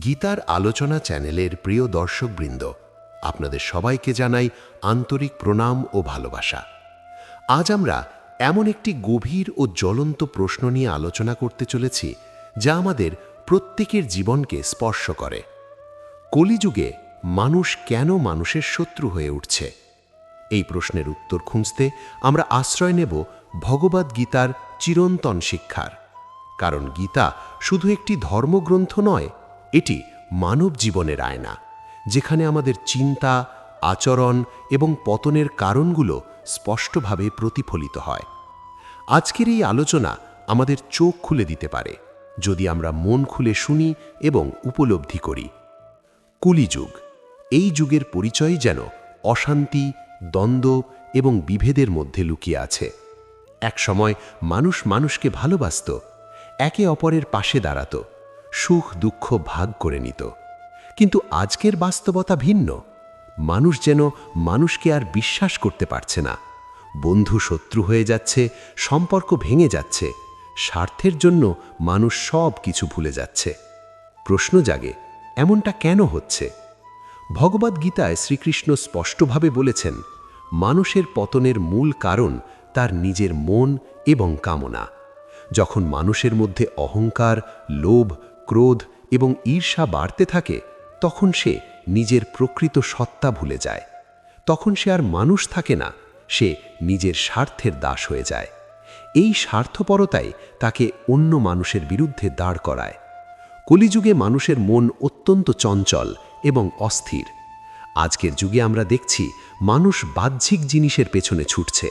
গীতার আলোচনা চ্যানেলের প্রিয় দর্শকবৃন্দ, আপনাদের সবাইকে জানাই আন্তরিক প্রণাম ও ভালোবাসা। আজ আমরা এমন একটি গভীর ও জ্বলন্ত প্রশ্ন নিয়ে আলোচনা করতে চলেছি যা আমাদের প্রত্যেকের জীবনকে স্পর্শ করে। কলিযুগে মানুষ কেন মানুষের শত্রু হয়ে উঠছে? এই প্রশ্নের উত্তর খুঁজতে আমরা আশ্রয় নেব ভগবদ্গীতার চিরন্তন শিক্ষার। কারণ গীতা শুধু একটি ধর্মগ্রন্থ নয়, এটি মানব জীবনের আয়না, যেখানে আমাদের চিন্তা, আচরণ এবং পতনের কারণগুলো স্পষ্টভাবে প্রতিফলিত হয়। আজকের এই আলোচনা আমাদের চোখ খুলে দিতে পারে, যদি আমরা মন খুলে শুনি এবং উপলব্ধি করি। কলিযুগ, এই যুগের পরিচয় যেন অশান্তি, দ্বন্দ্ব এবং বিভেদের মধ্যে লুকিয়ে আছে। একসময় মানুষ মানুষকে ভালোবাসত, একে অপরের পাশে দাঁড়াত, সুখ দুঃখ ভাগ করে নিত। কিন্তু আজকের বাস্তবতা ভিন্ন। মানুষ যেন মানুষকে আর বিশ্বাস করতে পারছে না। বন্ধু শত্রু হয়ে যাচ্ছে, সম্পর্ক ভেঙে যাচ্ছে, স্বার্থের জন্য মানুষ সব কিছু ভুলে যাচ্ছে। প্রশ্ন জাগে, এমনটা কেন হচ্ছে? ভগবদ্গীতায় শ্রীকৃষ্ণ স্পষ্টভাবে বলেছেন, মানুষের পতনের মূল কারণ তার নিজের মন এবং কামনা। যখন মানুষের মধ্যে অহংকার, লোভ, ক্রোধ এবং ঈর্ষা বাড়তে থাকে, তখন সে নিজের প্রকৃত সত্তা ভুলে যায়। তখন সে আর মানুষ থাকে না, সে নিজের স্বার্থের দাস হয়ে যায়। এই স্বার্থপরতাই তাকে অন্য মানুষের বিরুদ্ধে দাঁড় করায়। কলিযুগে মানুষের মন অত্যন্ত চঞ্চল এবং অস্থির। আজকের যুগে আমরা দেখছি মানুষ বাহ্যিক জিনিসের পেছনে ছুটছে,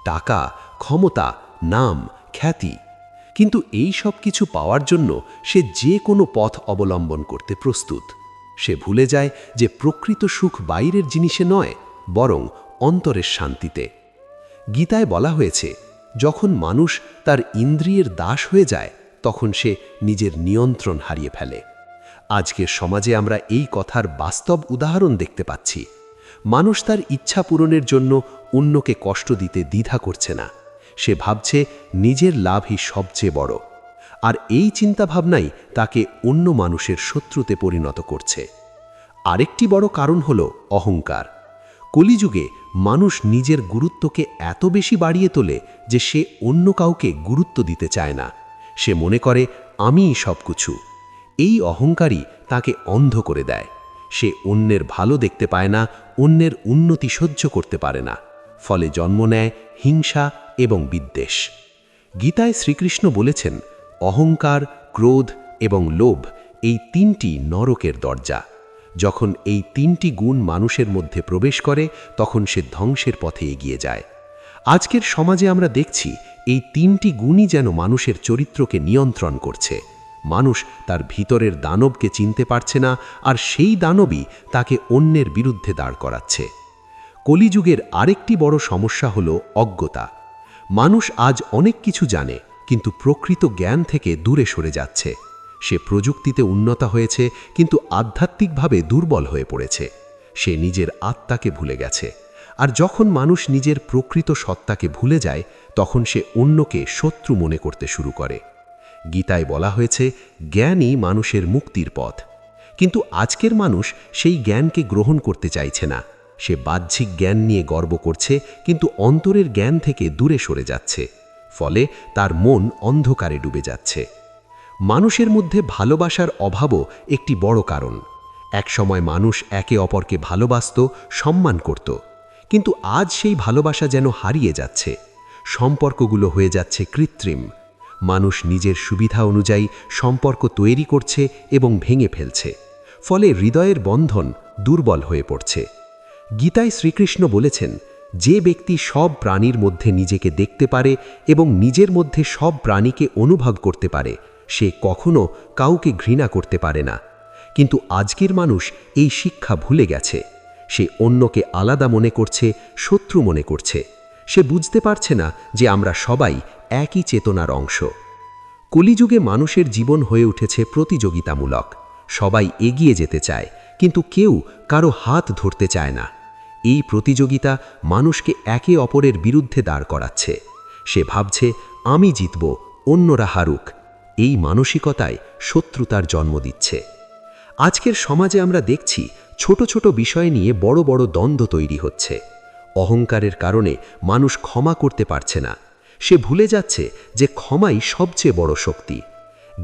টাকা, ক্ষমতা, নাম, খ্যাতি। কিন্তু এই সব কিছু পাওয়ার জন্য সে যে কোনো পথ অবলম্বন করতে প্রস্তুত। সে ভুলে যায় যে প্রকৃত সুখ বাইরের জিনিসে নয়, বরং অন্তরের শান্তিতে। গীতায় বলা হয়েছে, যখন মানুষ তার ইন্দ্রিয়ের দাস হয়ে যায়, তখন সে নিজের নিয়ন্ত্রণ হারিয়ে ফেলে। আজকের সমাজে আমরা এই কথার বাস্তব উদাহরণ দেখতে পাচ্ছি। মানুষ তার ইচ্ছা পূরণের জন্য অন্যকে কষ্ট দিতে দ্বিধা করছে না। সে ভাবছে নিজের লাভই সবচেয়ে বড়। আর এই চিন্তাভাবনাই তাকে অন্য মানুষের শত্রুতে পরিণত করছে। আরেকটি বড় কারণ হল অহংকার। কলিযুগে মানুষ নিজের গুরুত্বকে এত বেশি বাড়িয়ে তোলে যে সে অন্য কাউকে গুরুত্ব দিতে চায় না। সে মনে করে আমিই সব কিছু। এই অহংকারই তাকে অন্ধ করে দেয়। সে অন্যের ভালো দেখতে পায় না, অন্যের উন্নতি সহ্য করতে পারে না। ফলে জন্ম নেয় হিংসা এবং বিদ্বেষ। গীতায় শ্রীকৃষ্ণ বলেছেন, অহংকার, ক্রোধ এবং লোভ এই তিনটি নরকের দরজা। যখন এই তিনটি গুণ মানুষের মধ্যে প্রবেশ করে, তখন সে ধ্বংসের পথে এগিয়ে যায়। আজকের সমাজে আমরা দেখছি এই তিনটি গুণই যেন মানুষের চরিত্রকে নিয়ন্ত্রণ করছে। মানুষ তার ভিতরের দানবকে চিনতে পারছে না, আর সেই দানবই তাকে অন্যের বিরুদ্ধে দাঁড় করাচ্ছে। কলিযুগের আরেকটি বড় সমস্যা হল অজ্ঞতা। মানুষ আজ অনেক কিছু জানে, কিন্তু প্রকৃত জ্ঞান থেকে দূরে সরে যাচ্ছে। সে প্রযুক্তিতে উন্নত হয়েছে, কিন্তু আধ্যাত্মিকভাবে দুর্বল হয়ে পড়েছে। সে নিজের আত্মাকে ভুলে গেছে। আর যখন মানুষ নিজের প্রকৃত সত্তাকে ভুলে যায়, তখন সে অন্যকে শত্রু মনে করতে শুরু করে। গীতায় বলা হয়েছে, জ্ঞানই মানুষের মুক্তির পথ। কিন্তু আজকের মানুষ সেই জ্ঞানকে গ্রহণ করতে চাইছে না। সে বাহ্যিক জ্ঞান নিয়ে গর্ব করছে, কিন্তু অন্তরের জ্ঞান থেকে দূরে সরে যাচ্ছে। ফলে তার মন অন্ধকারে ডুবে যাচ্ছে। মানুষের মধ্যে ভালোবাসার অভাবও একটি বড় কারণ। একসময় মানুষ একে অপরকে ভালোবাসত, সম্মান করত। কিন্তু আজ সেই ভালোবাসা যেন হারিয়ে যাচ্ছে। সম্পর্কগুলো হয়ে যাচ্ছে কৃত্রিম। মানুষ নিজের সুবিধা অনুযায়ী সম্পর্ক তৈরি করছে এবং ভেঙে ফেলছে। ফলে হৃদয়ের বন্ধন দুর্বল হয়ে পড়ছে। গীতায় শ্রীকৃষ্ণ বলেছেন, যে ব্যক্তি সব প্রাণীর মধ্যে নিজেকে দেখতে পারে এবং নিজের মধ্যে সব প্রাণীকে অনুভব করতে পারে, সে কখনো কাউকে ঘৃণা করতে পারে না। কিন্তু আজকের মানুষ এই শিক্ষা ভুলে গেছে। সে অন্যকে আলাদা মনে করছে, শত্রু মনে করছে। সে বুঝতে পারছে না যে আমরা সবাই একই চেতনার অংশ। কলিযুগে মানুষের জীবন হয়ে উঠেছে প্রতিযোগিতামূলক। সবাই এগিয়ে যেতে চায়, কিন্তু কেউ কারো হাত ধরতে চায় না। এই প্রতিযোগিতা মানুষকে একে অপরের বিরুদ্ধে দাঁড় করাচ্ছে। সে ভাবছে আমি জিতব, অন্যরা হারুক। এই মানসিকতায় শত্রুতার জন্ম দিচ্ছে। আজকের সমাজে আমরা দেখছি ছোট ছোট বিষয় নিয়ে বড় বড় দ্বন্দ্ব তৈরি হচ্ছে। অহংকারের কারণে মানুষ ক্ষমা করতে পারছে না। সে ভুলে যাচ্ছে যে ক্ষমাই সবচেয়ে বড় শক্তি।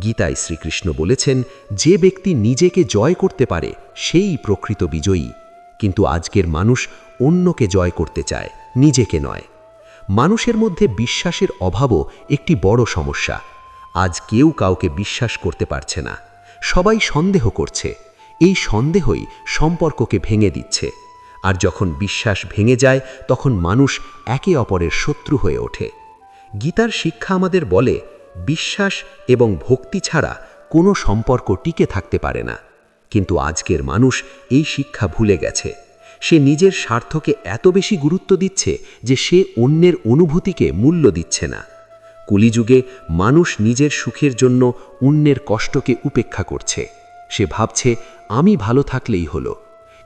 গীতায় শ্রীকৃষ্ণ বলেছেন, যে ব্যক্তি নিজেকে জয় করতে পারে সেই প্রকৃত বিজয়ী। কিন্তু আজকের মানুষ অন্যকে জয় করতে চায়, নিজেকে নয়। মানুষের মধ্যে বিশ্বাসের অভাবও একটি বড় সমস্যা। আজ কেউ কাউকে বিশ্বাস করতে পারছে না, সবাই সন্দেহ করছে। এই সন্দেহই সম্পর্ককে ভেঙে দিচ্ছে। আর যখন বিশ্বাস ভেঙে যায় তখন মানুষ একে অপরের শত্রু হয়ে ওঠে। গীতার শিক্ষা আমাদের বলে, বিশ্বাস এবং ভক্তি ছাড়া কোনো সম্পর্ক টিকে থাকতে পারে না। কিন্তু আজকের মানুষ এই শিক্ষা ভুলে গেছে। সে নিজের স্বার্থকে এত বেশি গুরুত্ব দিচ্ছে যে সে অন্যের অনুভূতিকে মূল্য দিচ্ছে না। কলিযুগে মানুষ নিজের সুখের জন্য অন্যের কষ্টকে উপেক্ষা করছে। সে ভাবছে আমি ভালো থাকলেই হলো।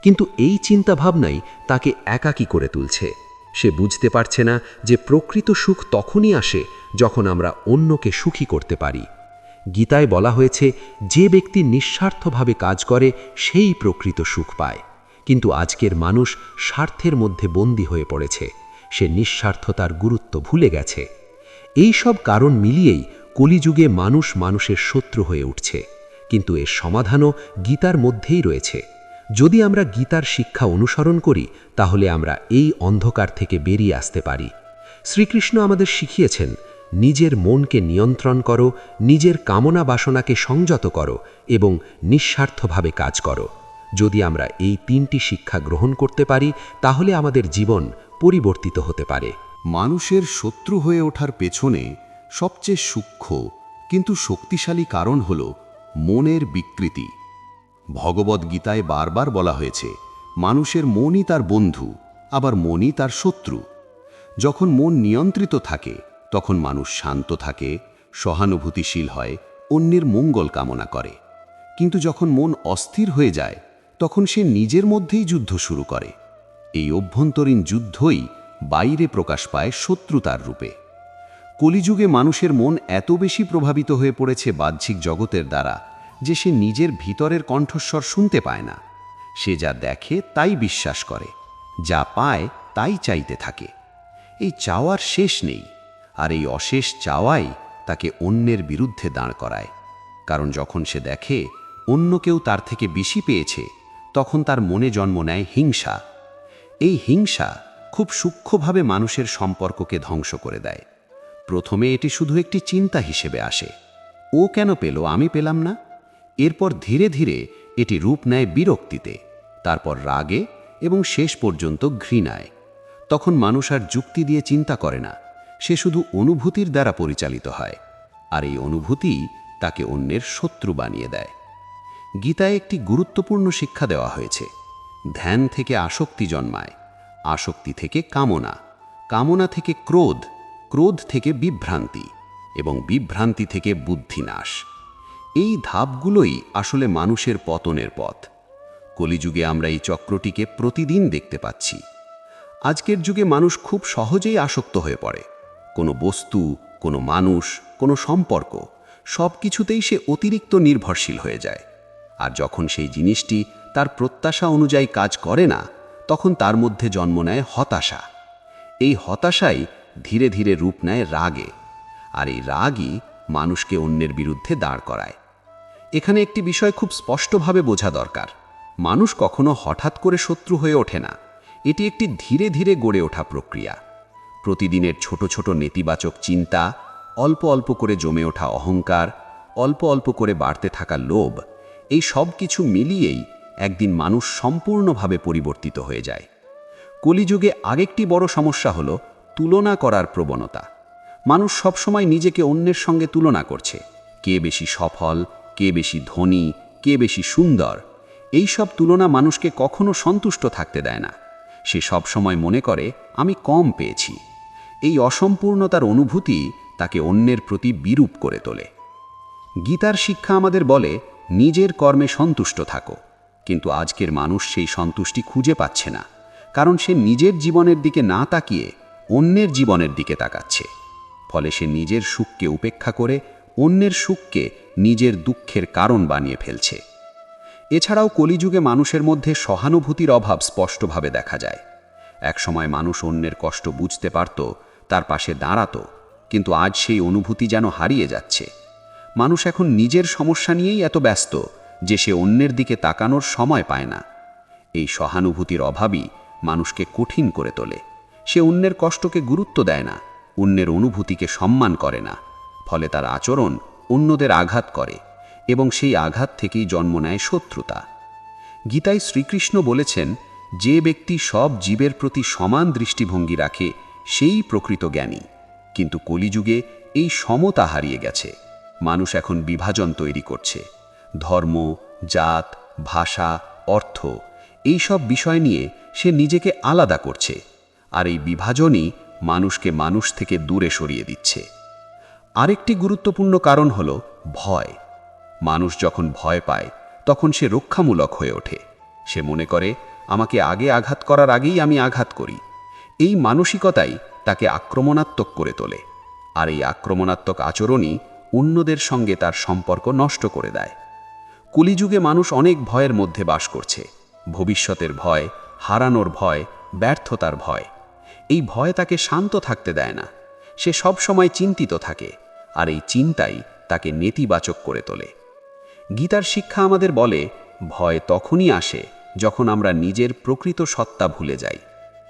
কিন্তু এই চিন্তাভাবনাই তাকে একাকী করে তুলছে। সে বুঝতে পারছে না যে প্রকৃত সুখ তখনই আসে যখন আমরা অন্যকে সুখী করতে পারি। গীতায় বলা হয়েছে, যে ব্যক্তি নিঃস্বার্থভাবে কাজ করে সেই প্রকৃত সুখ পায়। কিন্তু আজকের মানুষ স্বার্থের মধ্যে বন্দী হয়ে পড়েছে। সে নিঃস্বার্থতার গুরুত্ব ভুলে গেছে। এই সব কারণ মিলিয়েই কলিযুগে মানুষ মানুষের শত্রু হয়ে উঠছে। কিন্তু এর সমাধানও গীতার মধ্যেই রয়েছে। যদি আমরা গীতার শিক্ষা অনুসরণ করি তাহলে আমরা এই অন্ধকার থেকে বেরিয়ে আসতে পারি। শ্রীকৃষ্ণ আমাদের শিখিয়েছেন, নিজের মনকে নিয়ন্ত্রণ করো, নিজের কামনা বাসনাকে সংযত করো এবং নিঃস্বার্থভাবে কাজ করো। যদি আমরা এই 3টি শিক্ষা গ্রহণ করতে পারি তাহলে আমাদের জীবন পরিবর্তিত হতে পারে। মানুষের শত্রু হয়ে ওঠার পেছনে সবচেয়ে সূক্ষ্ম কিন্তু শক্তিশালী কারণ হল মনের বিকৃতি। ভগবদ্গীতায় বারবার বলা হয়েছে, মানুষের মনই তার বন্ধু, আবার মনই তার শত্রু। যখন মন নিয়ন্ত্রিত থাকে তখন মানুষ শান্ত থাকে, সহানুভূতিশীল হয়, অন্যের মঙ্গল কামনা করে। কিন্তু যখন মন অস্থির হয়ে যায় তখন সে নিজের মধ্যেই যুদ্ধ শুরু করে। এই অভ্যন্তরীণ যুদ্ধই বাইরে প্রকাশ পায় শত্রুতার রূপে। কলিযুগে মানুষের মন এত বেশি প্রভাবিত হয়ে পড়েছে বাহ্যিক জগতের দ্বারা যে সে নিজের ভিতরের কণ্ঠস্বর শুনতে পায় না। সে যা দেখে তাই বিশ্বাস করে, যা পায় তাই চাইতে থাকে। এই চাওয়ার শেষ নেই, আর এই অশেষ চাওয়াই তাকে অন্যের বিরুদ্ধে দাঁড় করায়। কারণ যখন সে দেখে অন্য কেউ তার থেকে বেশি পেয়েছে তখন তার মনে জন্ম নেয় হিংসা। এই হিংসা খুব সূক্ষ্মভাবে মানুষের সম্পর্ককে ধ্বংস করে দেয়। প্রথমে এটি শুধু একটি চিন্তা হিসেবে আসে, ও কেন পেল আমি পেলাম না। এরপর ধীরে ধীরে এটি রূপ নেয় বিরক্তিতে, তারপর রাগে এবং শেষ পর্যন্ত ঘৃণায়। তখন মানুষ আর যুক্তি দিয়ে চিন্তা করে না, সে শুধু অনুভূতির দ্বারা পরিচালিত হয়, আর এই অনুভূতি তাকে অন্যের শত্রু বানিয়ে দেয়। গীতায় একটি গুরুত্বপূর্ণ শিক্ষা দেওয়া হয়েছে, ধ্যান থেকে আসক্তি জন্মায়, আসক্তি থেকে কামনা, কামনা থেকে ক্রোধ, ক্রোধ থেকে বিভ্রান্তি এবং বিভ্রান্তি থেকে বুদ্ধিনাশ। এই ধাপগুলোই আসলে মানুষের পতনের পথ। কলিযুগে আমরা এই চক্রটিকে প্রতিদিন দেখতে পাচ্ছি। আজকের যুগে মানুষ খুব সহজেই আসক্ত হয়ে পড়ে। কোনো বস্তু, কোনো মানুষ, কোনো সম্পর্ক, সব কিছুতেই সে অতিরিক্ত নির্ভরশীল হয়ে যায়। আর যখন সেই জিনিসটি তার প্রত্যাশা অনুযায়ী কাজ করে না তখন তার মধ্যে জন্ম নেয় হতাশা। এই হতাশাই ধীরে ধীরে রূপ নেয় রাগে, আর এই রাগই মানুষকে অন্যের বিরুদ্ধে দাঁড় করায়। এখানে একটি বিষয় খুব স্পষ্টভাবে বোঝা দরকার, মানুষ কখনো হঠাৎ করে শত্রু হয়ে ওঠে না। এটি একটি ধীরে ধীরে গড়ে ওঠা প্রক্রিয়া। প্রতিদিনের ছোট ছোট নেতিবাচক চিন্তা, অল্প অল্প করে জমে ওঠা অহংকার, অল্প অল্প করে বাড়তে থাকা লোভ, এই সব কিছু মিলিয়েই একদিন মানুষ সম্পূর্ণভাবে পরিবর্তিত হয়ে যায়। কলিযুগে আরেকটি বড় সমস্যা হলো তুলনা করার প্রবণতা। মানুষ সবসময় নিজেকে অন্যের সঙ্গে তুলনা করছে, কে বেশি সফল, কে বেশি ধনী, কে বেশি সুন্দর। এই সব তুলনা মানুষকে কখনো সন্তুষ্ট থাকতে দেয় না। সে সবসময় মনে করে আমি কম পেয়েছি। এই অসম্পূর্ণতার অনুভূতি তাকে অন্যের প্রতি বিরূপ করে তোলে। গীতার শিক্ষা আমাদের বলে নিজের কর্মে সন্তুষ্ট থাকো, কিন্তু আজকের মানুষ সেই সন্তুষ্টি খুঁজে পাচ্ছে না, কারণ সে নিজের জীবনের দিকে না তাকিয়ে অন্যের জীবনের দিকে তাকাচ্ছে। ফলে সে নিজের সুখকে উপেক্ষা করে অন্যের সুখকে নিজের দুঃখের কারণ বানিয়ে ফেলছে। এছাড়াও কলিযুগে মানুষের মধ্যে সহানুভূতির অভাব স্পষ্টভাবে দেখা যায়। একসময় মানুষ অন্যের কষ্ট বুঝতে পারত, তার পাশে দাঁড়াতো, কিন্তু আজ সেই অনুভূতি যেন হারিয়ে যাচ্ছে। মানুষ এখন নিজের সমস্যা নিয়েই এত ব্যস্ত যে সে অন্যের দিকে তাকানোর সময় পায় না। এই সহানুভূতির অভাবই মানুষকে কঠিন করে তোলে। সে অন্যের কষ্টকে গুরুত্ব দেয় না, অন্যের অনুভূতিকে সম্মান করে না। ফলে তার আচরণ অন্যদের আঘাত করে এবং সেই আঘাত থেকেই জন্ম নেয় শত্রুতা। গীতায় শ্রীকৃষ্ণ বলেছেন, যে ব্যক্তি সব জীবের প্রতি সমান দৃষ্টিভঙ্গি রাখে সেই প্রকৃত জ্ঞানী। কিন্তু কলিযুগে এই সমতা হারিয়ে গেছে। মানুষ এখন বিভাজন তৈরি করছে। ধর্ম, জাত, ভাষা, অর্থ এই সব বিষয় নিয়ে সে নিজেকে আলাদা করছে। আর এই বিভাজনই মানুষকে মানুষ থেকে দূরে সরিয়ে দিচ্ছে। আরেকটি গুরুত্বপূর্ণ কারণ হল ভয়। মানুষ যখন ভয় পায় তখন সে রক্ষামূলক হয়ে ওঠে। সে মনে করে, আমাকে আগে আঘাত করার আগেই আমি আঘাত করি। এই মানসিকতাই তাকে আক্রমণাত্মক করে তোলে। আর এই আক্রমণাত্মক আচরণই অন্যদের সঙ্গে তার সম্পর্ক নষ্ট করে দেয়। কলিযুগে মানুষ অনেক ভয়ের মধ্যে বাস করছে। ভবিষ্যতের ভয়, হারানোর ভয়, ব্যর্থতার ভয়। এই ভয় তাকে শান্ত থাকতে দেয় না। সে সব সময় চিন্তিত থাকে, আর এই চিন্তাই তাকে নেতিবাচক করে তোলে। গীতার শিক্ষা আমাদের বলে, ভয় তখনই আসে যখন আমরা নিজের প্রকৃত সত্তা ভুলে যাই।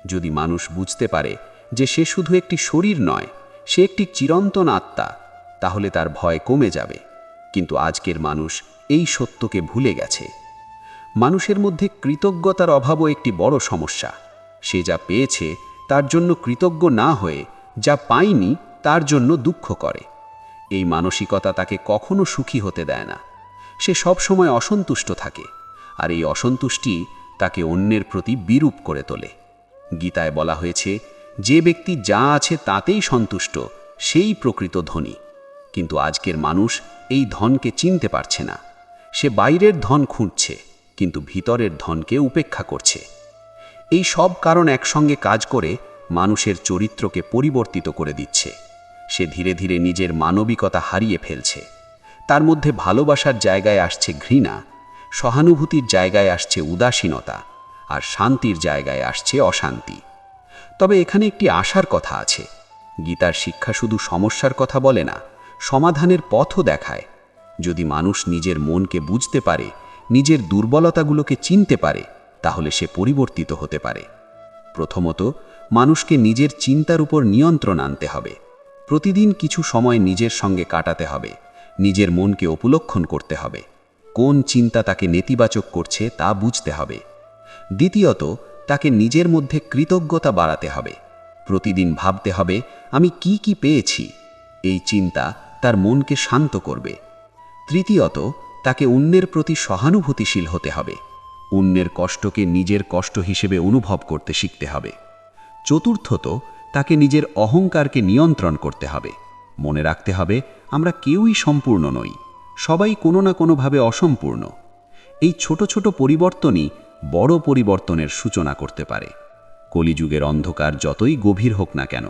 যদি মানুষ বুঝতে পারে যে সে শুধু একটি শরীর নয়, সে একটি চিরন্তন আত্মা, তাহলে তার ভয় কমে যাবে। কিন্তু আজকের মানুষ এই সত্যকে ভুলে গেছে। মানুষের মধ্যে কৃতজ্ঞতার অভাবও একটি বড় সমস্যা। সে যা পেয়েছে তার জন্য কৃতজ্ঞ না হয়ে যা পায়নি তার জন্য দুঃখ করে। এই মানসিকতা তাকে কখনো সুখী হতে দেয় না। সে সব সময় অসন্তুষ্ট থাকে, আর এই অসন্তুষ্টি তাকে অন্যের প্রতি বিরূপ করে তোলে। গীতায় বলা হয়েছে, যে ব্যক্তি যা আছে তাতেই সন্তুষ্ট সেই প্রকৃত ধনী। কিন্তু আজকের মানুষ এই ধনকে চিনতে পারছে না। সে বাইরের ধন খুঁজছে, কিন্তু ভিতরের ধনকে উপেক্ষা করছে। এই সব কারণ একসঙ্গে কাজ করে মানুষের চরিত্রকে পরিবর্তিত করে দিচ্ছে। সে ধীরে ধীরে নিজের মানবিকতা হারিয়ে ফেলছে। তার মধ্যে ভালোবাসার জায়গায় আসছে ঘৃণা, সহানুভূতির জায়গায় আসছে উদাসীনতা, আর শান্তির জায়গায় আসছে অশান্তি। তবে এখানে একটি আশার কথা আছে। গীতার শিক্ষা শুধু সমস্যার কথা বলে না, সমাধানের পথও দেখায়। যদি মানুষ নিজের মনকে বুঝতে পারে, নিজের দুর্বলতাগুলোকে চিনতে পারে, তাহলে সে পরিবর্তিত হতে পারে। প্রথমত, মানুষকে নিজের চিন্তার উপর নিয়ন্ত্রণ আনতে হবে। প্রতিদিন কিছু সময় নিজের সঙ্গে কাটাতে হবে। নিজের মনকে উপলক্ষণ করতে হবে। কোন চিন্তা তাকে নেতিবাচক করছে তা বুঝতে হবে। দ্বিতীয়ত, তাকে নিজের মধ্যে কৃতজ্ঞতা বাড়াতে হবে। প্রতিদিন ভাবতে হবে, আমি কি কি পেয়েছি। এই চিন্তা তার মনকে শান্ত করবে। তৃতীয়ত, তাকে অন্যের প্রতি সহানুভূতিশীল হতে হবে। অন্যের কষ্টকে নিজের কষ্ট হিসেবে অনুভব করতে শিখতে হবে। চতুর্থত, তাকে নিজের অহংকারকে নিয়ন্ত্রণ করতে হবে। মনে রাখতে হবে, আমরা কেউই সম্পূর্ণ নই। সবাই কোনো না কোনোভাবে অসম্পূর্ণ। এই ছোট ছোট পরিবর্তনই বড় পরিবর্তনের সূচনা করতে পারে। কলিযুগের অন্ধকার যতই গভীর হোক না কেন,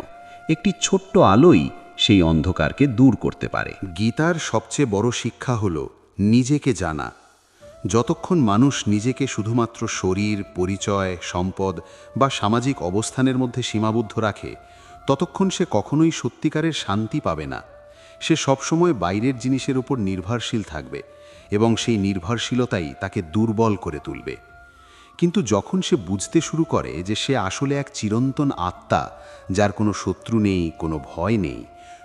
একটি ছোট্ট আলোই সেই অন্ধকারকে দূর করতে পারে। গীতার সবচেয়ে বড় শিক্ষা হল নিজেকে জানা। যতক্ষণ মানুষ নিজেকে শুধুমাত্র শরীর, পরিচয়, সম্পদ বা সামাজিক অবস্থানের মধ্যে সীমাবদ্ধ রাখে, ততক্ষণ সে কখনোই সত্যিকারের শান্তি পাবে না। সে সবসময় বাইরের জিনিসের উপর নির্ভরশীল থাকবে এবং সেই নির্ভরশীলতাই তাকে দুর্বল করে তুলবে। কিন্তু যখন সে বুঝতে শুরু করে যে সে আসলে এক চিরন্তন আত্মা, যার কোনো শত্রু নেই, কোনো ভয় নেই,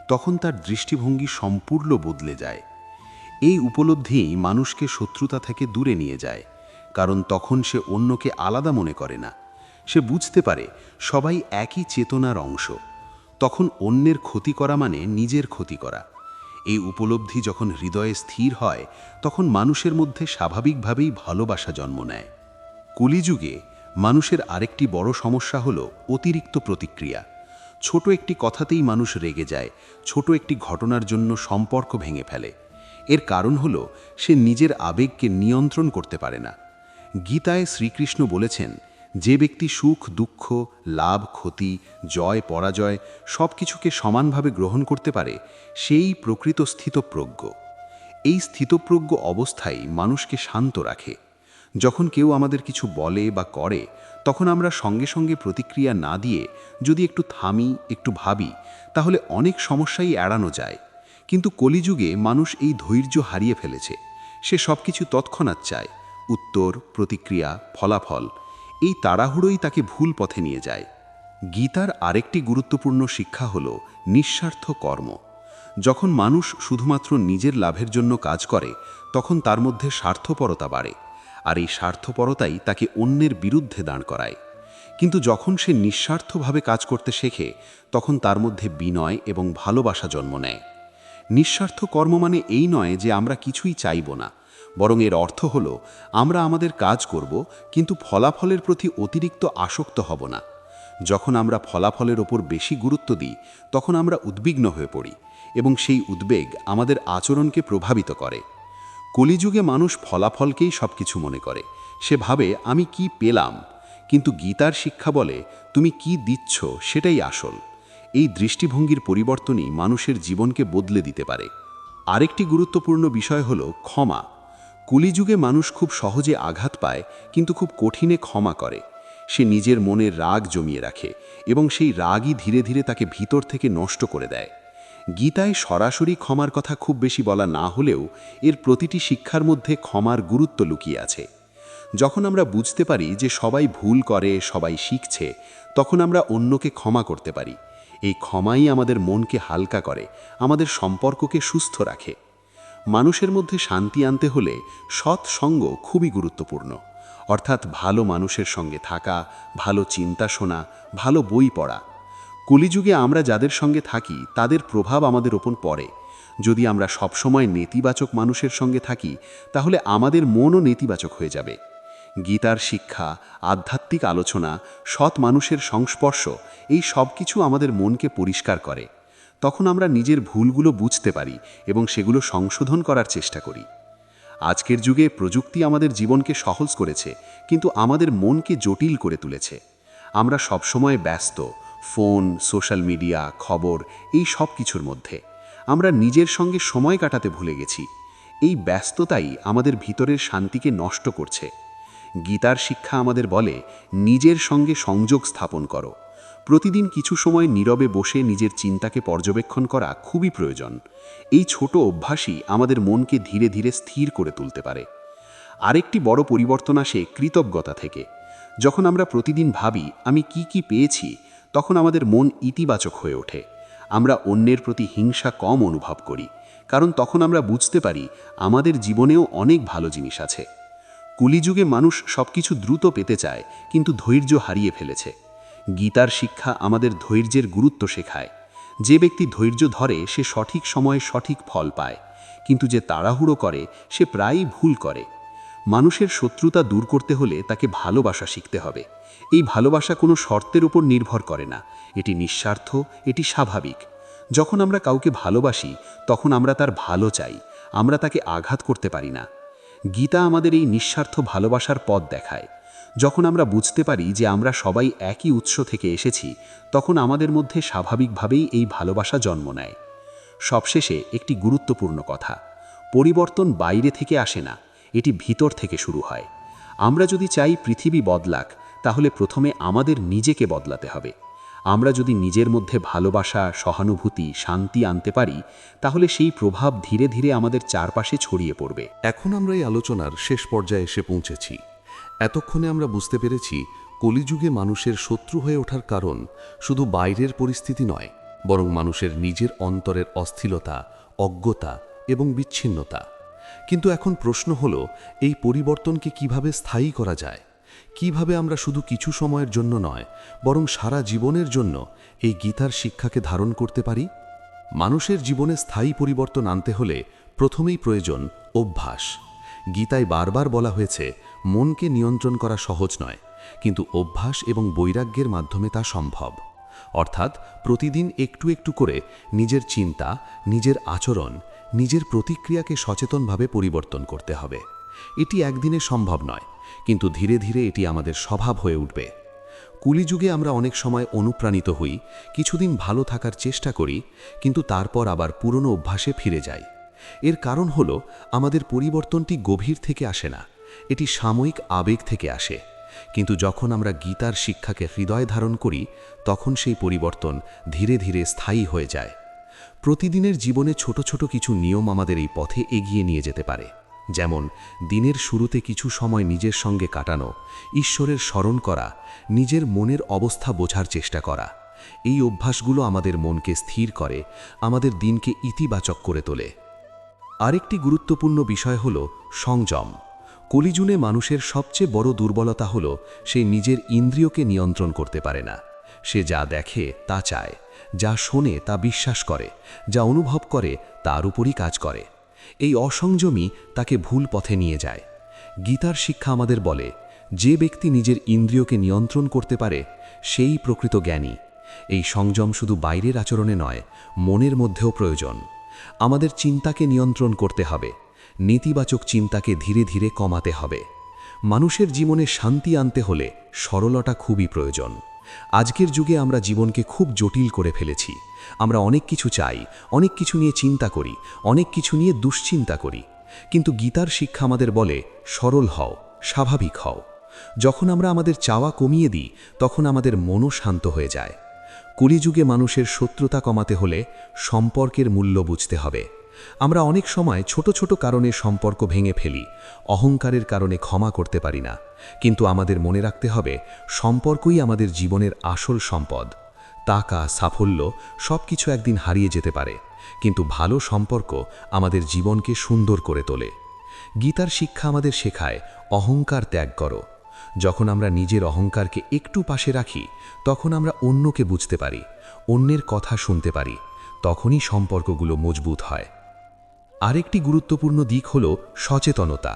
তখন তার দৃষ্টিভঙ্গি সম্পূর্ণ বদলে যায়। এই উপলব্ধিই মানুষকে শত্রুতা থেকে দূরে নিয়ে যায়, কারণ তখন সে অন্যকে আলাদা মনে করে না। সে বুঝতে পারে সবাই একই চেতনার অংশ। তখন অন্যের ক্ষতি করা মানে নিজের ক্ষতি করা। এই উপলব্ধি যখন হৃদয়ে স্থির হয়, তখন মানুষের মধ্যে স্বাভাবিকভাবেই ভালোবাসা জন্ম নেয়। কলিযুগে মানুষের আরেকটি বড় সমস্যা হল অতিরিক্ত প্রতিক্রিয়া। ছোট একটি কথাতেই মানুষ রেগে যায়, ছোট একটি ঘটনার জন্য সম্পর্ক ভেঙে ফেলে। এর কারণ হল সে নিজের আবেগকে নিয়ন্ত্রণ করতে পারে না। গীতায় শ্রীকৃষ্ণ বলেছেন, যে ব্যক্তি সুখ, দুঃখ, লাভ, ক্ষতি, জয়, পরাজয় সব কিছুকে সমানভাবে গ্রহণ করতে পারে, সেই প্রকৃত স্থিতপ্রজ্ঞ। এই স্থিতপ্রজ্ঞ অবস্থাই মানুষকে শান্ত রাখে। যখন কেউ আমাদের কিছু বলে বা করে, তখন আমরা সঙ্গে সঙ্গে প্রতিক্রিয়া না দিয়ে যদি একটু থামি, একটু ভাবি, তাহলে অনেক সমস্যাই এড়ানো যায়। কিন্তু কলিযুগে মানুষ এই ধৈর্য হারিয়ে ফেলেছে। সে সবকিছু তৎক্ষণাৎ চায়, উত্তর, প্রতিক্রিয়া, ফলাফল। এই তাড়াহুড়োই তাকে ভুল পথে নিয়ে যায়। গীতার আরেকটি গুরুত্বপূর্ণ শিক্ষা হল নিঃস্বার্থ কর্ম। যখন মানুষ শুধুমাত্র নিজের লাভের জন্য কাজ করে, তখন তার মধ্যে স্বার্থপরতা বাড়ে, আর এই স্বার্থপরতাই তাকে অন্যের বিরুদ্ধে দাঁড় করায়। কিন্তু যখন সে নিঃস্বার্থভাবে কাজ করতে শেখে, তখন তার মধ্যে বিনয় এবং ভালোবাসা জন্ম নেয়। নিঃস্বার্থ কর্ম মানে এই নয় যে আমরা কিছুই চাইব না, বরং এর অর্থ হল আমরা আমাদের কাজ করব, কিন্তু ফলাফলের প্রতি অতিরিক্ত আসক্ত হব না। যখন আমরা ফলাফলের ওপর বেশি গুরুত্ব দিই, তখন আমরা উদ্বিগ্ন হয়ে পড়ি, এবং সেই উদ্বেগ আমাদের আচরণকে প্রভাবিত করে। কলিযুগে মানুষ ফলাফলকেই সবকিছু মনে করে। সে ভাবে আমি কি পেলাম, কিন্তু গীতার শিক্ষা বলে তুমি কি দিচ্ছ সেটাই আসল। এই দৃষ্টিভঙ্গির পরিবর্তনই মানুষের জীবনকে বদলে দিতে পারে। আরেকটি গুরুত্বপূর্ণ বিষয় হল ক্ষমা। কলিযুগে মানুষ খুব সহজে আঘাত পায়, কিন্তু খুব কঠিনে ক্ষমা করে। সে নিজের মনের রাগ জমিয়ে রাখে, এবং সেই রাগই ধীরে ধীরে তাকে ভিতর থেকে নষ্ট করে দেয়। গীতায় সরাসরি ক্ষমার কথা খুব বেশি বলা না হলেও এর প্রতিটি শিক্ষার মধ্যে ক্ষমার গুরুত্ব লুকিয়ে আছে। যখন আমরা বুঝতে পারি যে সবাই ভুল করে, সবাই শিখছে, তখন আমরা অন্যকে ক্ষমা করতে পারি। এই ক্ষমাই আমাদের মনকে হালকা করে, আমাদের সম্পর্ককে সুস্থ রাখে। মানুষের মধ্যে শান্তি আনতে হলে সৎসঙ্গ খুবই গুরুত্বপূর্ণ। অর্থাৎ ভালো মানুষের সঙ্গে থাকা, ভালো চিন্তা শোনা, ভালো বই পড়া। কলিযুগে আমরা যাদের সঙ্গে থাকি তাদের প্রভাব আমাদের ওপর পড়ে। যদি আমরা সবসময় নেতিবাচক মানুষের সঙ্গে থাকি, তাহলে আমাদের মনও নেতিবাচক হয়ে যাবে। গীতার শিক্ষা, আধ্যাত্মিক আলোচনা, সৎ মানুষের সংস্পর্শ, এই সব কিছু আমাদের মনকে পরিষ্কার করে। তখন আমরা নিজের ভুলগুলো বুঝতে পারি এবং সেগুলো সংশোধন করার চেষ্টা করি। আজকের যুগে প্রযুক্তি আমাদের জীবনকে সহজ করেছে, কিন্তু আমাদের মনকে জটিল করে তুলেছে। আমরা সবসময় ব্যস্ত, ফোন, সোশ্যাল মিডিয়া, খবর, এই সব কিছুর মধ্যে আমরা নিজের সঙ্গে সময় কাটাতে ভুলে গেছি। এই ব্যস্ততাই আমাদের ভিতরের শান্তিকে নষ্ট করছে। গীতার শিক্ষা আমাদের বলে নিজের সঙ্গে সংযোগ স্থাপন করো। প্রতিদিন কিছু সময় নীরবে বসে নিজের চিন্তাকে পর্যবেক্ষণ করা খুবই প্রয়োজন। এই ছোট অভ্যাসই আমাদের মনকে ধীরে ধীরে স্থির করে তুলতে পারে। আরেকটি বড় পরিবর্তন আসে কৃতজ্ঞতা থেকে। যখন আমরা প্রতিদিন ভাবি আমি কি পেয়েছি, তখন আমাদের মন ইতিবাচক হয়ে ওঠে। আমরা অন্যের প্রতি হিংসা কম অনুভব করি, কারণ তখন আমরা বুঝতে পারি আমাদের জীবনেও অনেক ভালো জিনিস আছে। কলিযুগে মানুষ সবকিছু দ্রুত পেতে চায়, কিন্তু ধৈর্য হারিয়ে ফেলেছে। গীতার শিক্ষা আমাদের ধৈর্যের গুরুত্ব শেখায়। যে ব্যক্তি ধৈর্য ধরে সে সঠিক সময়ে সঠিক ফল পায়, কিন্তু যে তাড়াহুড়ো করে সে প্রায়ই ভুল করে। মানুষের শত্রুতা দূর করতে হলে তাকে ভালোবাসা শিখতে হবে। এই ভালোবাসা কোনো শর্তের উপর নির্ভর করে না, এটি নিঃস্বার্থ, এটি স্বাভাবিক। যখন আমরা কাউকে ভালোবাসি, তখন আমরা তার ভালো চাই, আমরা তাকে আঘাত করতে পারি না। গীতা আমাদের এই নিঃস্বার্থ ভালোবাসার পথ দেখায়। যখন আমরা বুঝতে পারি যে আমরা সবাই একই উৎস থেকে এসেছি, তখন আমাদের মধ্যে স্বাভাবিকভাবেই এই ভালোবাসা জন্ম নেয়। সবশেষে একটি গুরুত্বপূর্ণ কথা, পরিবর্তন বাইরে থেকে আসে না, এটি ভিতর থেকে শুরু হয়। আমরা যদি চাই পৃথিবী বদলাক, তাহলে প্রথমে আমাদের নিজেকে বদলাতে হবে। আমরা যদি নিজের মধ্যে ভালোবাসা, সহানুভূতি, শান্তি আনতে পারি, তাহলে সেই প্রভাব ধীরে ধীরে আমাদের চারপাশে ছড়িয়ে পড়বে। এখন আমরা এই আলোচনার শেষ পর্যায়ে এসে পৌঁছেছি। এতক্ষণে আমরা বুঝতে পেরেছি কলিযুগে মানুষের শত্রু হয়ে ওঠার কারণ শুধু বাইরের পরিস্থিতি নয়, বরং মানুষের নিজের অন্তরের অস্থিরতা, অজ্ঞতা এবং বিচ্ছিন্নতা। কিন্তু এখন প্রশ্ন হলো, এই পরিবর্তনকে কিভাবে স্থায়ী করা যায়? কিভাবে আমরা শুধু কিছু সময়ের জন্য নয়, বরং সারা জীবনের জন্য এই গীতার শিক্ষাকে ধারণ করতে পারি? মানুষের জীবনে স্থায়ী পরিবর্তন আনতে হলে প্রথমেই প্রয়োজন অভ্যাস। গীতায় বারবার বলা হয়েছে মনকে নিয়ন্ত্রণ করা সহজ নয়, কিন্তু অভ্যাস এবং বৈরাগ্যের মাধ্যমে তা সম্ভব। অর্থাৎ প্রতিদিন একটু একটু করে নিজের চিন্তা, নিজের আচরণ, নিজের প্রতিক্রিয়াকে সচেতনভাবে পরিবর্তন করতে হবে। এটি একদিনে সম্ভব নয়, কিন্তু ধীরে ধীরে এটি আমাদের স্বভাব হয়ে উঠবে। কলিযুগে আমরা অনেক সময় অনুপ্রাণিত হই, কিছুদিন ভালো থাকার চেষ্টা করি, কিন্তু তারপর আবার পুরনো অভ্যাসে ফিরে যাই। এর কারণ হলো আমাদের পরিবর্তনটি গভীর থেকে আসে না, এটি সাময়িক আবেগ থেকে আসে, কিন্তু যখন আমরা গীতার শিক্ষাকে হৃদয় ধারণ করি তখন সেই পরিবর্তন ধীরে ধীরে স্থায়ী হয়ে যায়। প্রতিদিনের জীবনে ছোট ছোট কিছু নিয়ম আমাদের এই পথে এগিয়ে নিয়ে যেতে পারে। যেমন দিনের শুরুতে কিছু সময় নিজের সঙ্গে কাটানো, ঈশ্বরের স্মরণ করা, নিজের মনের অবস্থা বোঝার চেষ্টা করা। এই অভ্যাসগুলো আমাদের মনকে স্থির করে, আমাদের দিনকে ইতিবাচক করে তোলে। আরেকটি গুরুত্বপূর্ণ বিষয় হল সংযম। কলিযুগে মানুষের সবচেয়ে বড় দুর্বলতা হল সে নিজের ইন্দ্রিয়কে নিয়ন্ত্রণ করতে পারে না। সে যা দেখে তা চায়, যা শোনে তা বিশ্বাস করে, যা অনুভব করে তার উপরই কাজ করে। এই অসংযমই তাকে ভুল পথে নিয়ে যায়। গীতার শিক্ষা আমাদের বলে, যে ব্যক্তি নিজের ইন্দ্রিয়কে নিয়ন্ত্রণ করতে পারে সেই প্রকৃত জ্ঞানী। এই সংযম শুধু বাইরের আচরণে নয়, মনের মধ্যেও প্রয়োজন। আমাদের চিন্তাকে নিয়ন্ত্রণ করতে হবে, নেতিবাচক চিন্তাকে ধীরে ধীরে কমাতে হবে। মানুষের জীবনে শান্তি আনতে হলে সরলতা খুবই প্রয়োজন। আজকের যুগে আমরা জীবনকে খুব জটিল করে ফেলেছি। আমরা অনেক কিছু চাই, অনেক কিছু নিয়ে চিন্তা করি, অনেক কিছু নিয়ে দুশ্চিন্তা করি। কিন্তু গীতার শিক্ষা আমাদের বলে, সরল হও, স্বাভাবিক হও। যখন আমরা আমাদের চাওয়া কমিয়ে দিই তখন আমাদের মনও শান্ত হয়ে যায়। কলিযুগে মানুষের শত্রুতা কমাতে হলে সম্পর্কের মূল্য বুঝতে হবে। আমরা অনেক সময় ছোট ছোট কারণে সম্পর্ক ভেঙে ফেলি, অহংকারের কারণে ক্ষমা করতে পারি না। কিন্তু আমাদের মনে রাখতে হবে, সম্পর্কই আমাদের জীবনের আসল সম্পদ। টাকা, সাফল্য সব কিছু একদিন হারিয়ে যেতে পারে, কিন্তু ভালো সম্পর্ক আমাদের জীবনকে সুন্দর করে তোলে। গীতার শিক্ষা আমাদের শেখায়, অহংকার ত্যাগ করো। যখন আমরা নিজের অহংকারকে একটু পাশে রাখি তখন আমরা অন্যকে বুঝতে পারি, অন্যের কথা শুনতে পারি, তখনই সম্পর্কগুলো মজবুত হয়। আরেকটি গুরুত্বপূর্ণ দিক হল সচেতনতা।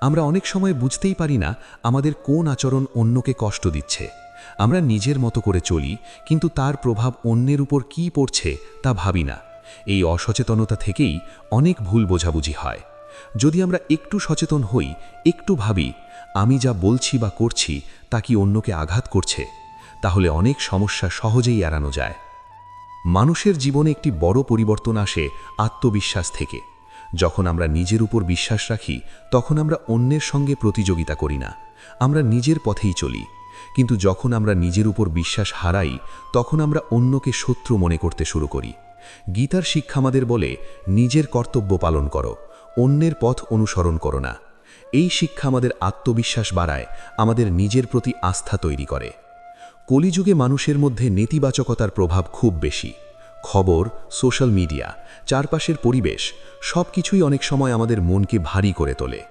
আমরা অনেক সময় বুঝতেই পারি না আমাদের কোন আচরণ অন্যকে কষ্ট দিচ্ছে। আমরা নিজের মতো করে চলি, কিন্তু তার প্রভাব অন্যের উপর কী পড়ছে তা ভাবি না। এই অসচেতনতা থেকেই অনেক ভুল বোঝাবুঝি হয়। যদি আমরা একটু সচেতন হই, একটু ভাবি আমি যা বলছি বা করছি তা কি অন্যকে আঘাত করছে, তাহলে অনেক সমস্যা সহজেই এড়ানো যায়। মানুষের জীবনে একটি বড় পরিবর্তন আসে আত্মবিশ্বাস থেকে। যখন আমরা নিজের উপর বিশ্বাস রাখি তখন আমরা অন্যের সঙ্গে প্রতিযোগিতা করি না, আমরা নিজের পথেই চলি। কিন্তু যখন আমরা নিজের উপর বিশ্বাস হারাই তখন আমরা অন্যকে শত্রু মনে করতে শুরু করি। গীতার শিক্ষা আমাদের বলে, নিজের কর্তব্য পালন করো, অন্যের পথ অনুসরণ করো না। এই শিক্ষা আমাদের আত্মবিশ্বাস বাড়ায়, আমাদের নিজের প্রতি আস্থা তৈরি করে। কলিযুগে মানুষের মধ্যে নেতিবাচকতার প্রভাব খুব বেশি। খবর, সোশ্যাল মিডিয়া, চারপাশের পরিবেশ সব কিছুই অনেক সময় আমাদের মনকে ভারী করে তোলে।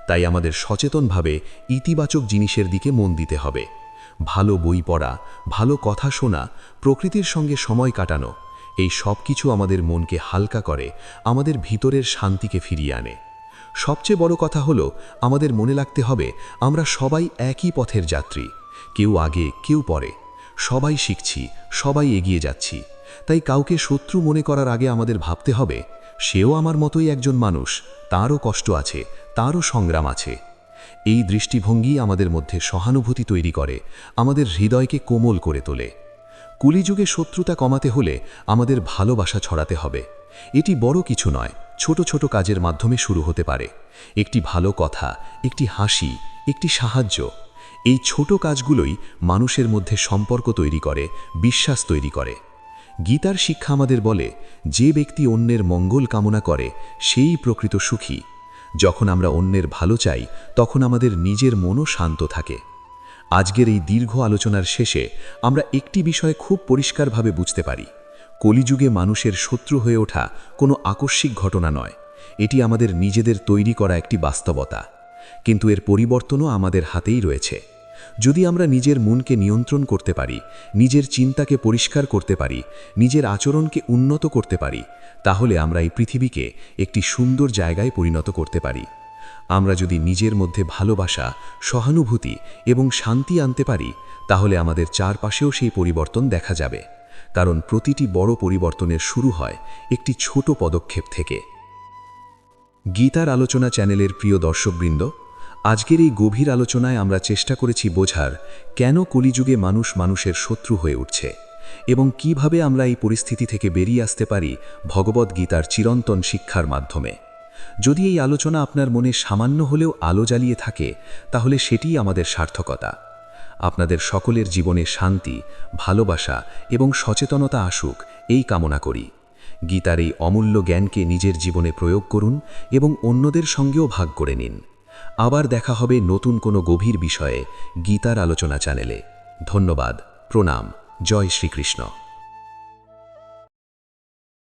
তাই আমাদের সচেতনভাবে ইতিবাচক জিনিসের দিকে মন দিতে হবে। ভালো বই পড়া, ভালো কথা শোনা, প্রকৃতির সঙ্গে সময় কাটানো, এই সব কিছু আমাদের মনকে হালকা করে, আমাদের ভিতরের শান্তিকে ফিরিয়ে আনে। সবচেয়ে বড় কথা হলো, আমাদের মনে রাখতে হবে আমরা সবাই একই পথের যাত্রী। কেউ আগে, কেউ পরে, সবাই শিখছি, সবাই এগিয়ে যাচ্ছি। তাই কাউকে শত্রু মনে করার আগে আমাদের ভাবতে হবে, সেও আমার মতোই একজন মানুষ, তারও কষ্ট আছে, তারও সংগ্রাম আছে। এই দৃষ্টিভঙ্গি আমাদের মধ্যে সহানুভূতি তৈরি করে, আমাদের হৃদয়কে কোমল করে তোলে। কলিযুগে শত্রুতা কমাতে হলে আমাদের ভালোবাসা ছড়াতে হবে। এটি বড় কিছু নয়, ছোট ছোট কাজের মাধ্যমে শুরু হতে পারে। একটি ভালো কথা, একটি হাসি, একটি সাহায্য, এই ছোট কাজগুলোই মানুষের মধ্যে সম্পর্ক তৈরি করে, বিশ্বাস তৈরি করে। গীতার শিক্ষা আমাদের বলে, যে ব্যক্তি অন্যের মঙ্গল কামনা করে সেই প্রকৃত সুখী। যখন আমরা অন্যের ভালো চাই তখন আমাদের নিজের মনও শান্ত থাকে। আজকের এই দীর্ঘ আলোচনার শেষে আমরা একটি বিষয় খুব পরিষ্কারভাবে বুঝতে পারি, কলিযুগে মানুষের শত্রু হয়ে ওঠা কোনো আকস্মিক ঘটনা নয়, এটি আমাদের নিজেদের তৈরি করা একটি বাস্তবতা। কিন্তু এর পরিবর্তনও আমাদের হাতেই রয়েছে। যদি আমরা নিজের মনকে নিয়ন্ত্রণ করতে পারি, নিজের চিন্তাকে পরিষ্কার করতে পারি, নিজের আচরণকে উন্নত করতে পারি, তাহলে আমরা এই পৃথিবীকে একটি সুন্দর জায়গায় পরিণত করতে পারি। আমরা যদি নিজের মধ্যে ভালোবাসা, সহানুভূতি এবং শান্তি আনতে পারি, তাহলে আমাদের চারপাশেও সেই পরিবর্তন দেখা যাবে। কারণ প্রতিটি বড় পরিবর্তনের শুরু হয় একটি ছোট পদক্ষেপ থেকে। গীতার আলোচনা চ্যানেলের প্রিয় দর্শকবৃন্দ, আজকের এই গভীর আলোচনায় আমরা চেষ্টা করেছি বোঝার কেন কলিযুগে মানুষ মানুষের শত্রু হয়ে উঠছে এবং কিভাবে আমরা এই পরিস্থিতি থেকে বেরিয়ে আসতে পারি ভগবদ্গীতার চিরন্তন শিক্ষার মাধ্যমে। যদি এই আলোচনা আপনার মনে সামান্য হলেও আলো জ্বালিয়ে থাকে তাহলে সেটিই আমাদের সার্থকতা। আপনাদের সকলের জীবনে শান্তি, ভালোবাসা এবং সচেতনতা আসুক এই কামনা করি। গীতার এই অমূল্য জ্ঞানকে নিজের জীবনে প্রয়োগ করুন এবং অন্যদের সঙ্গেও ভাগ করে নিন। আবার দেখা হবে নতুন কোনো গভীর বিষয়ে গীতার আলোচনা চ্যানেলে। ধন্যবাদ, প্রণাম, জয় শ্রীকৃষ্ণ।